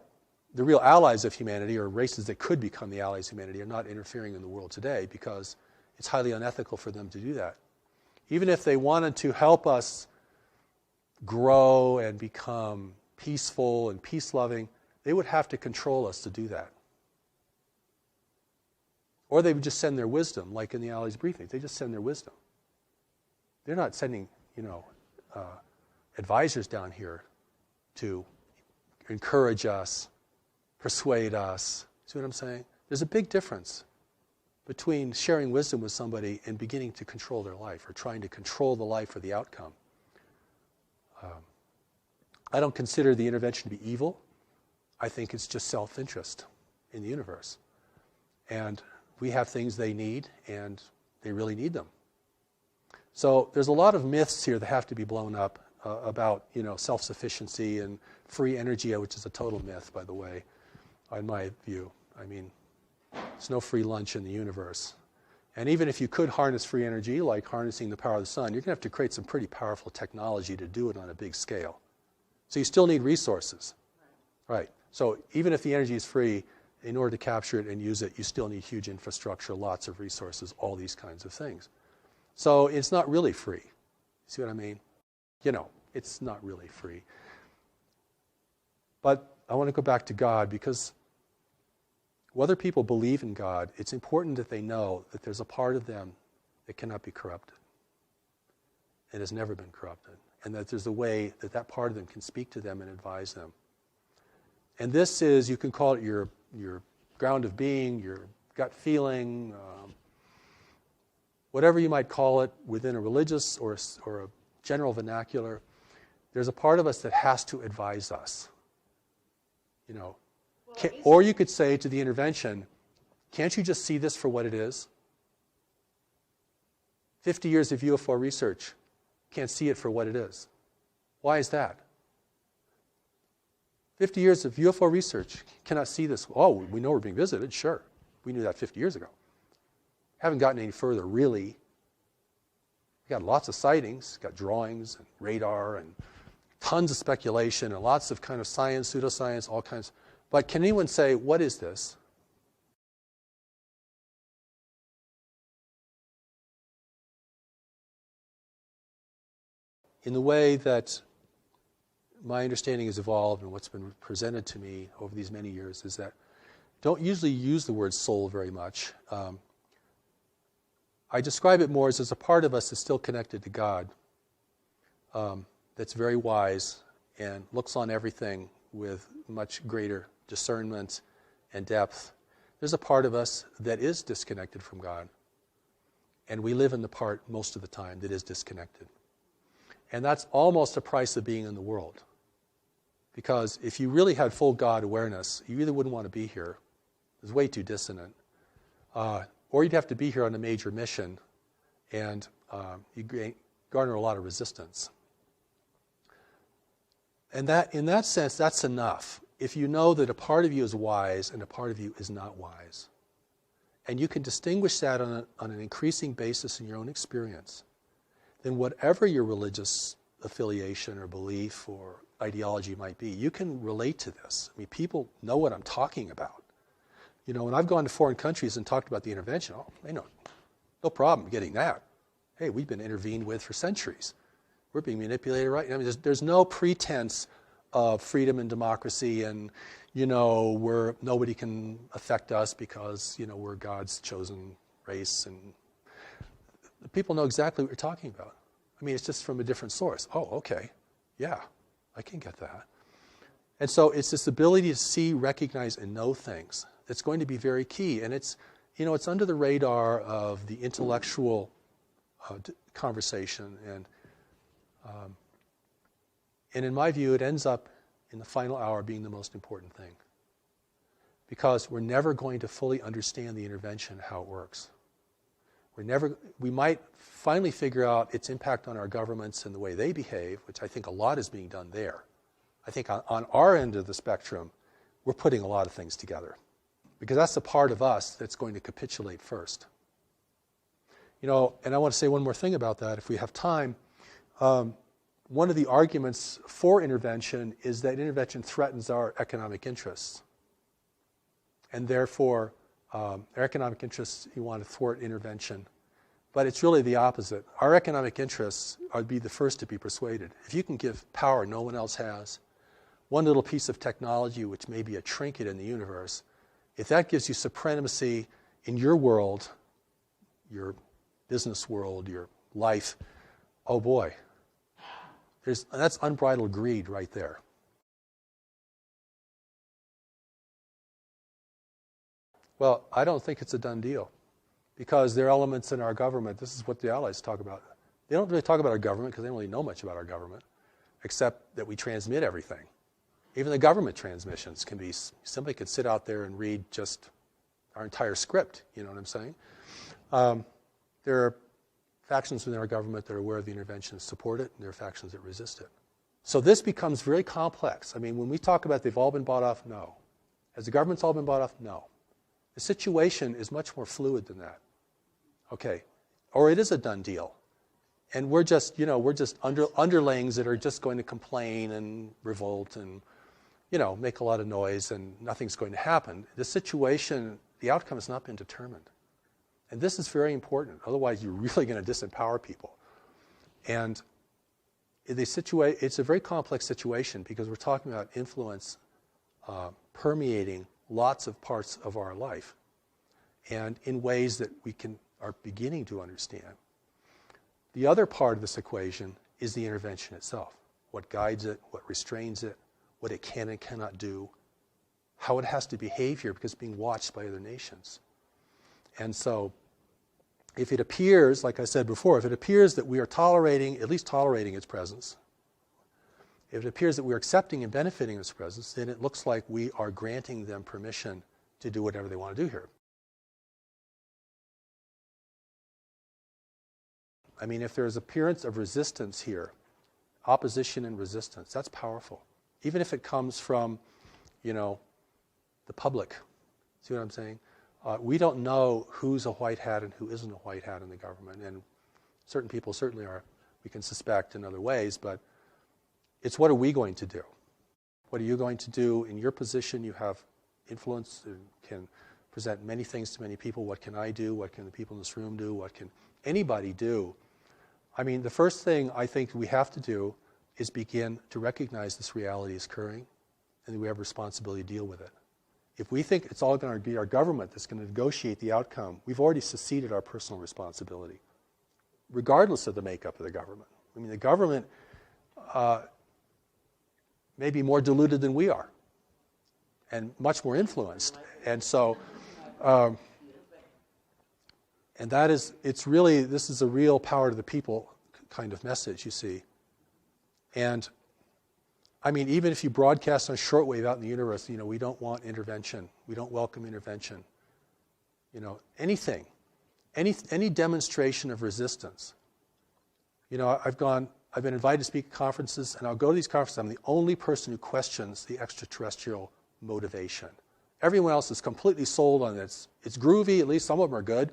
the real allies of humanity, or races that could become the allies of humanity, are not interfering in the world today, because it's highly unethical for them to do that. Even if they wanted to help us grow and become peaceful and peace-loving, they would have to control us to do that. Or they would just send their wisdom, like in the Allies briefing. They just send their wisdom. They're not sending, advisors down here to encourage us, persuade us. See what I'm saying? There's a big difference between sharing wisdom with somebody and beginning to control their life, or trying to control the life or the outcome. I don't consider the intervention to be evil. I think it's just self-interest in the universe. And we have things they need, and they really need them. So there's a lot of myths here that have to be blown up about, self-sufficiency and free energy, which is a total myth, by the way, in my view. I mean, there's no free lunch in the universe. And even if you could harness free energy, like harnessing the power of the sun, you're going to have to create some pretty powerful technology to do it on a big scale. So you still need resources. Right. So even if the energy is free, in order to capture it and use it, you still need huge infrastructure, lots of resources, all these kinds of things. So it's not really free. See what I mean? It's not really free. But I want to go back to God, because whether people believe in God, it's important that they know that there's a part of them that cannot be corrupted and has never been corrupted, and that there's a way that that part of them can speak to them and advise them. And this is, you can call it your ground of being, your gut feeling, whatever you might call it within a religious or a general vernacular. There's a part of us that has to advise us. Or you could say to the intervention, can't you just see this for what it is? 50 years of UFO research, can't see it for what it is. Why is that? 50 years of UFO research cannot see this. Oh, we know we're being visited, sure. We knew that 50 years ago. Haven't gotten any further, really. We got lots of sightings, got drawings and radar and tons of speculation and lots of kind of science, pseudoscience, all kinds. But can anyone say, what is this? In the way that my understanding has evolved and what's been presented to me over these many years is that don't usually use the word soul very much. I describe it more as a part of us that's still connected to God, that's very wise and looks on everything with much greater discernment and depth. There's a part of us that is disconnected from God, and we live in the part most of the time that is disconnected. And that's almost the price of being in the world. Because if you really had full God awareness, you either wouldn't want to be here. It's way too dissonant. Or you'd have to be here on a major mission, and you garner a lot of resistance. And that, in that sense, that's enough. If you know that a part of you is wise and a part of you is not wise. and you can distinguish that on an increasing basis in your own experience, then whatever your religious affiliation or belief or ideology might be, you can relate to this. I mean, people know what I'm talking about. You know, when I've gone to foreign countries and talked about the intervention, oh, they know, no problem getting that. Hey, we've been intervened with for centuries. We're being manipulated, right? I mean, there's no pretense of freedom and democracy and, you know, nobody can affect us because, you know, we're God's chosen race. And people know exactly what you're talking about. I mean, it's just from a different source. Oh, okay. Yeah, I can get that. And so it's this ability to see, recognize, and know things that's going to be very key. And it's, you know, it's under the radar of the intellectual conversation. And in my view, it ends up in the final hour being the most important thing. Because we're never going to fully understand the intervention, how it works. We might finally figure out its impact on our governments and the way they behave, which I think a lot is being done there. I think on our end of the spectrum, we're putting a lot of things together. Because that's the part of us that's going to capitulate first. You know, and I want to say one more thing about that, if we have time. One of the arguments for intervention is that intervention threatens our economic interests. And therefore, our economic interests, you want to thwart intervention. But it's really the opposite. Our economic interests would be the first to be persuaded. If you can give power no one else has, one little piece of technology, which may be a trinket in the universe, if that gives you supremacy in your world, your business world, your life, oh boy, that's unbridled greed right there. Well, I don't think it's a done deal because there are elements in our government, this is what the Allies talk about. They don't really talk about our government because they don't really know much about our government, except that we transmit everything. Even the government transmissions can be, somebody could sit out there and read just our entire script, you know what I'm saying? There are factions within our government that are aware of the intervention and support it, and there are factions that resist it. So this becomes very complex. I mean, when we talk about they've all been bought off, no. Has the government's all been bought off? No. The situation is much more fluid than that. Okay. Or it is a done deal. And we're just, you know, underlings that are just going to complain and revolt and, you know, make a lot of noise and nothing's going to happen. The situation, the outcome has not been determined. And this is very important. Otherwise, you're really going to disempower people. And it's a very complex situation because we're talking about influence permeating lots of parts of our life and in ways that we are beginning to understand. The other part of this equation is the intervention itself. What guides it, what restrains it, what it can and cannot do, how it has to behave here because it's being watched by other nations. And so if it appears, like I said before, if it appears that we are at least tolerating its presence, if it appears that we're accepting and benefiting its presence, then it looks like we are granting them permission to do whatever they want to do here. I mean, if there's appearance of resistance here, opposition and resistance, that's powerful. Even if it comes from, you know, the public. See what I'm saying? We don't know who's a white hat and who isn't a white hat in the government. And certain people certainly are, we can suspect in other ways, but it's what are we going to do? What are you going to do? In your position, you have influence and can present many things to many people. What can I do? What can the people in this room do? What can anybody do? I mean, the first thing I think we have to do is begin to recognize this reality is occurring and that we have a responsibility to deal with it. If we think it's all going to be our government that's going to negotiate the outcome, we've already seceded our personal responsibility, regardless of the makeup of the government. I mean, the government may be more diluted than we are and much more influenced. And so, and that is, this is a real power to the people kind of message, you see. And I mean, even if you broadcast on shortwave out in the universe, you know, we don't want intervention. We don't welcome intervention. You know, anything, any demonstration of resistance. You know, I've been invited to speak at conferences, and I'll go to these conferences. I'm the only person who questions the extraterrestrial motivation. Everyone else is completely sold on it. It's groovy, at least some of them are good.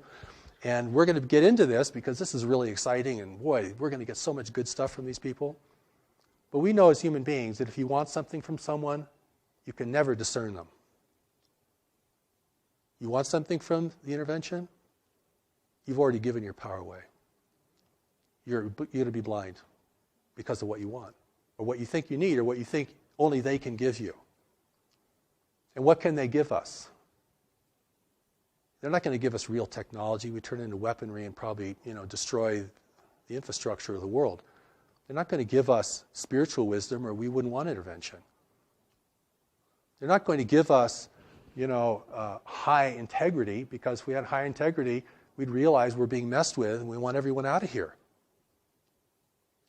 And we're going to get into this because this is really exciting, and boy, we're going to get so much good stuff from these people. But we know as human beings that if you want something from someone, you can never discern them. You want something from the intervention? You've already given your power away. You're going to be blind because of what you want, or what you think you need, or what you think only they can give you. And what can they give us? They're not going to give us real technology. We turn it into weaponry and probably, destroy the infrastructure of the world. They're not going to give us spiritual wisdom, or we wouldn't want intervention. They're not going to give us, high integrity, because if we had high integrity, we'd realize we're being messed with and we want everyone out of here.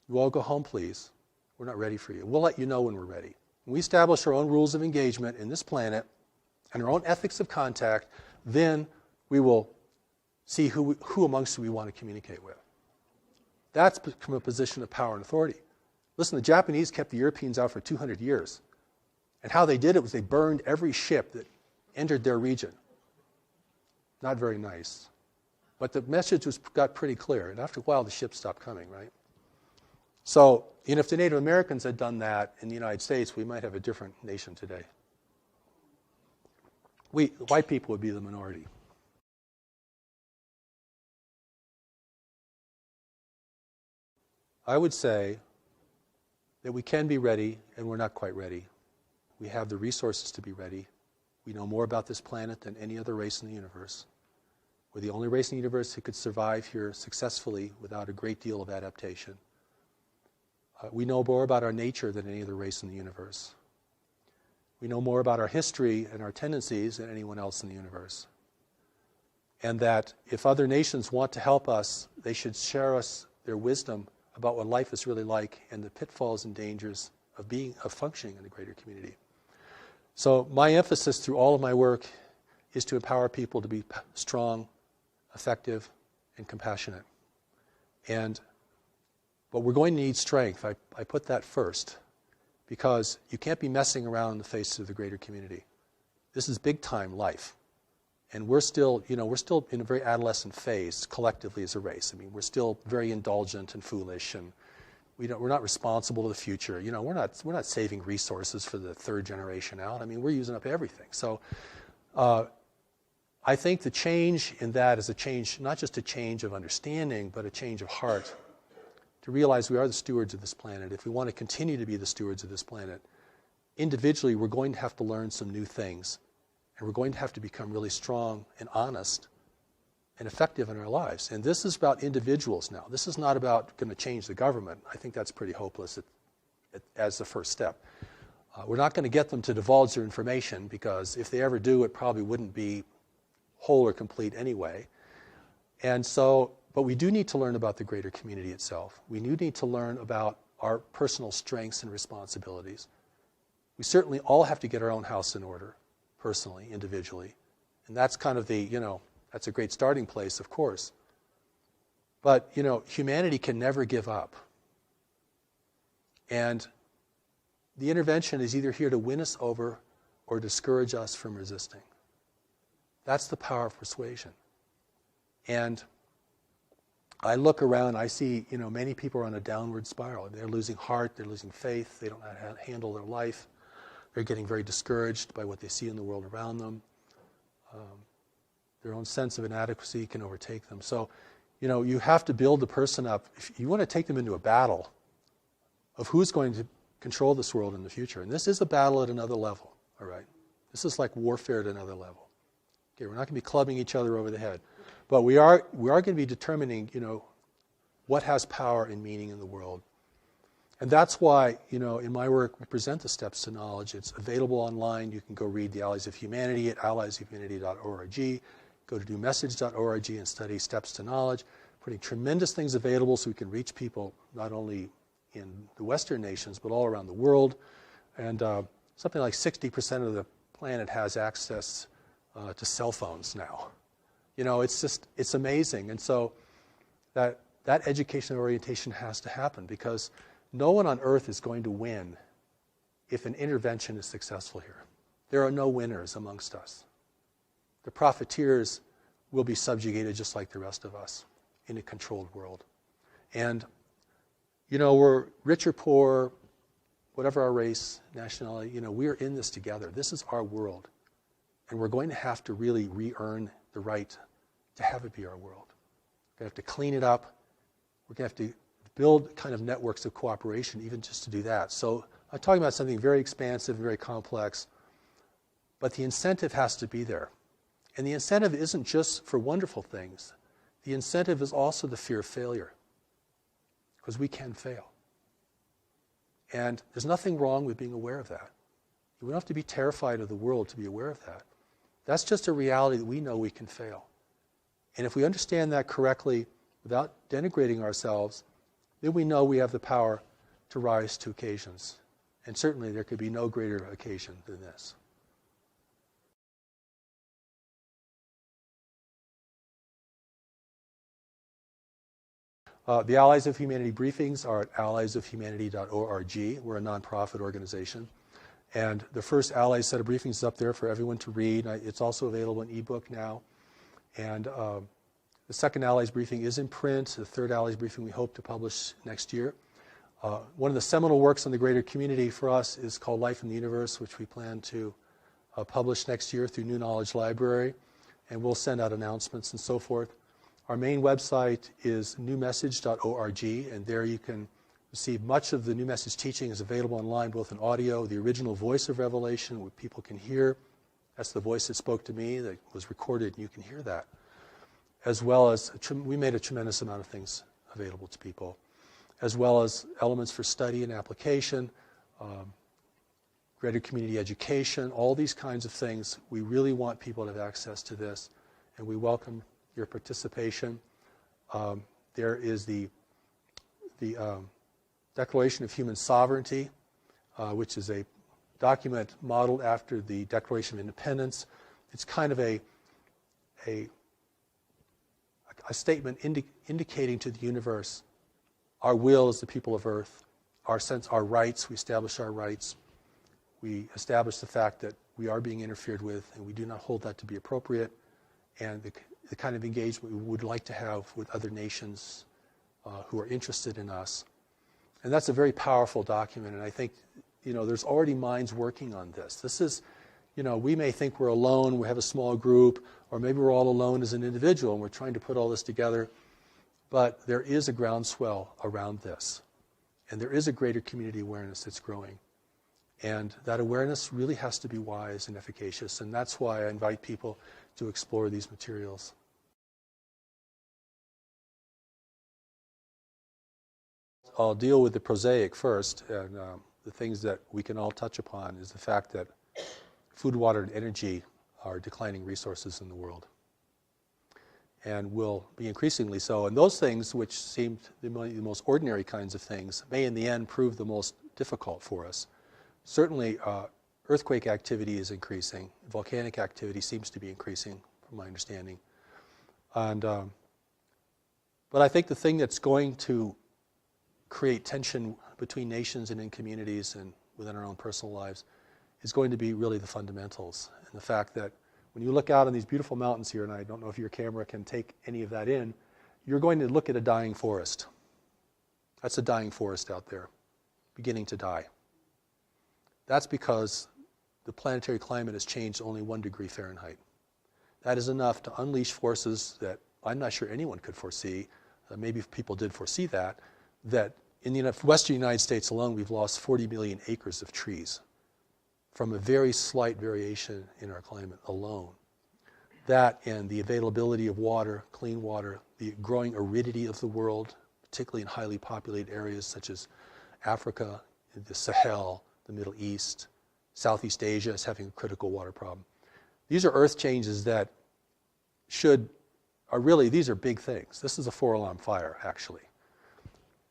You all go home, please. We're not ready for you. We'll let you know when we're ready. When we establish our own rules of engagement in this planet and our own ethics of contact, then we will see who amongst we want to communicate with. That's from a position of power and authority. Listen, the Japanese kept the Europeans out for 200 years. And how they did it was they burned every ship that entered their region. Not very nice. But the message got pretty clear. And after a while, the ships stopped coming, right? So, if the Native Americans had done that in the United States, we might have a different nation today. White people would be the minority. I would say that we can be ready, and we're not quite ready. We have the resources to be ready. We know more about this planet than any other race in the universe. We're the only race in the universe who could survive here successfully without a great deal of adaptation. We know more about our nature than any other race in the universe. We know more about our history and our tendencies than anyone else in the universe. And that if other nations want to help us, they should share us their wisdom about what life is really like and the pitfalls and dangers of functioning in a greater community. So my emphasis through all of my work is to empower people to be strong, effective, and compassionate. But we're going to need strength. I put that first, because you can't be messing around in the face of the greater community. This is big time life. And we're still in a very adolescent phase collectively as a race. I mean, we're still very indulgent and foolish, and we're not responsible to the future. We're not saving resources for the third generation out. I mean, we're using up everything. So I think the change in that is a change, not just a change of understanding, but a change of heart, to realize we are the stewards of this planet. If we want to continue to be the stewards of this planet, individually we're going to have to learn some new things. And we're going to have to become really strong and honest and effective in our lives. And this is about individuals now. This is not about going to change the government. I think that's pretty hopeless as the first step. We're not going to get them to divulge their information, because if they ever do, it probably wouldn't be whole or complete anyway. And so, but we do need to learn about the greater community itself. We do need to learn about our personal strengths and responsibilities. We certainly all have to get our own house in order, personally, individually. And that's kind of that's a great starting place, of course. But, humanity can never give up. And the intervention is either here to win us over or discourage us from resisting. That's the power of persuasion. And I look around, I see, many people are on a downward spiral. They're losing heart, they're losing faith, they don't know how to handle their life. They're getting very discouraged by what they see in the world around them. Their own sense of inadequacy can overtake them. So, you have to build the person up. If you want to take them into a battle of who's going to control this world in the future. And this is a battle at another level, all right? This is like warfare at another level. Okay, we're not going to be clubbing each other over the head. But we are going to be determining, what has power and meaning in the world. And that's why, in my work, we present the steps to knowledge. It's available online. You can go read The Allies of Humanity at alliesofhumanity.org. Go to newmessage.org and study Steps to Knowledge. Putting tremendous things available so we can reach people not only in the Western nations, but all around the world. And something like 60% of the planet has access to cell phones now. It's amazing. And so that education and orientation has to happen, because no one on earth is going to win if an intervention is successful here. There are no winners amongst us. The profiteers will be subjugated just like the rest of us in a controlled world. And, we're rich or poor, whatever our race, nationality, we're in this together. This is our world. And we're going to have to really re-earn the right to have it be our world. We're going to have to clean it up. We're going to have to build kind of networks of cooperation even just to do that. So I'm talking about something very expansive, very complex, but the incentive has to be there. And the incentive isn't just for wonderful things. The incentive is also the fear of failure, because we can fail. And there's nothing wrong with being aware of that. We don't have to be terrified of the world to be aware of that. That's just a reality that we know we can fail. And if we understand that correctly, without denigrating ourselves, then we know we have the power to rise to occasions. And certainly there could be no greater occasion than this. The Allies of Humanity briefings are at alliesofhumanity.org. We're a nonprofit organization. And the first Allies set of briefings is up there for everyone to read. It's also available in ebook now. And the second Allies briefing is in print. The third Allies briefing we hope to publish next year. One of the seminal works on the greater community for us is called Life in the Universe, which we plan to publish next year through New Knowledge Library. And we'll send out announcements and so forth. Our main website is newmessage.org, and there you can receive much of the New Message teaching is available online, both in audio, the original voice of Revelation, what people can hear. That's the voice that spoke to me, that was recorded, and you can hear that. As well as, we made a tremendous amount of things available to people, as well as elements for study and application, greater community education, all these kinds of things. We really want people to have access to this, and we welcome your participation. There is the Declaration of Human Sovereignty, which is a document modeled after the Declaration of Independence. It's kind of a statement indicating to the universe our will as the people of Earth, our rights. We establish our rights. We establish the fact that we are being interfered with, and we do not hold that to be appropriate, and the kind of engagement we would like to have with other nations who are interested in us. And that's a very powerful document, and I think, there's already minds working on this. This is, we may think we're alone, we have a small group, or maybe we're all alone as an individual, and we're trying to put all this together, but there is a groundswell around this, and there is a greater community awareness that's growing. And that awareness really has to be wise and efficacious, and that's why I invite people to explore these materials. I'll deal with the prosaic first, and the things that we can all touch upon is the fact that food, water, and energy are declining resources in the world, and will be increasingly so. And those things, which seem the most ordinary kinds of things, may in the end prove the most difficult for us. Certainly, earthquake activity is increasing. Volcanic activity seems to be increasing, from my understanding. And but I think the thing that's going to create tension between nations and in communities and within our own personal lives is going to be really the fundamentals. And the fact that when you look out on these beautiful mountains here, and I don't know if your camera can take any of that in, you're going to look at a dying forest. That's a dying forest out there, beginning to die. That's because the planetary climate has changed only 1 degree Fahrenheit. That is enough to unleash forces that I'm not sure anyone could foresee. Maybe if people did foresee that in the western United States alone, we've lost 40 million acres of trees from a very slight variation in our climate alone. That and the availability of water, clean water, the growing aridity of the world, particularly in highly populated areas such as Africa, the Sahel, the Middle East, Southeast Asia is having a critical water problem. These are earth changes that these are big things. This is a 4-alarm fire, actually.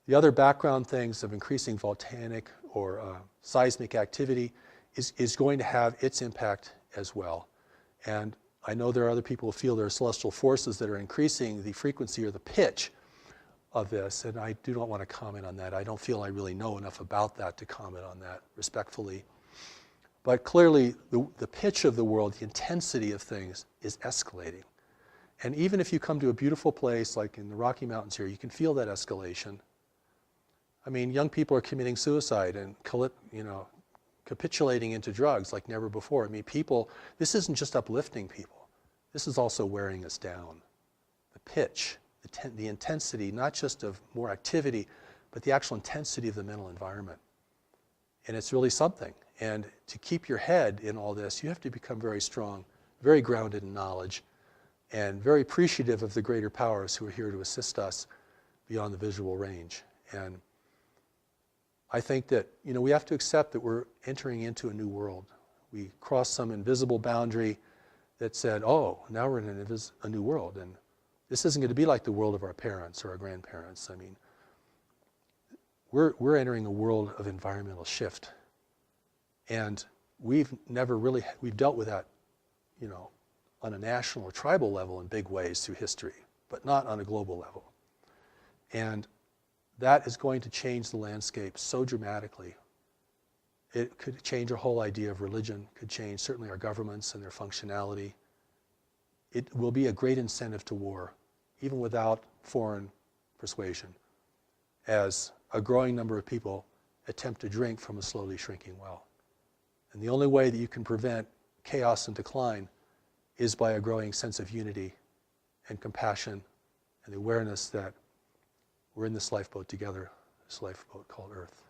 The other background things of increasing volcanic or seismic activity is going to have its impact as well. And I know there are other people who feel there are celestial forces that are increasing the frequency or the pitch of this, and I do not want to comment on that. I don't feel I really know enough about that to comment on that respectfully. But clearly, the pitch of the world, the intensity of things is escalating. And even if you come to a beautiful place like in the Rocky Mountains here, you can feel that escalation. I mean, young people are committing suicide and capitulating into drugs like never before. I mean, this isn't just uplifting people. This is also wearing us down. The pitch, the intensity, not just of more activity, but the actual intensity of the mental environment. And it's really something. And to keep your head in all this, you have to become very strong, very grounded in knowledge, and very appreciative of the greater powers who are here to assist us beyond the visual range. And I think that, we have to accept that we're entering into a new world. We crossed some invisible boundary that said, oh, now we're in a new world. And this isn't going to be like the world of our parents or our grandparents. I mean, we're entering a world of environmental shift. And we've dealt with that, on a national or tribal level in big ways through history, but not on a global level. And that is going to change the landscape so dramatically. It could change our whole idea of religion, could change certainly our governments and their functionality. It will be a great incentive to war, even without foreign persuasion, as a growing number of people attempt to drink from a slowly shrinking well. And the only way that you can prevent chaos and decline is by a growing sense of unity and compassion and the awareness that we're in this lifeboat together, this lifeboat called Earth.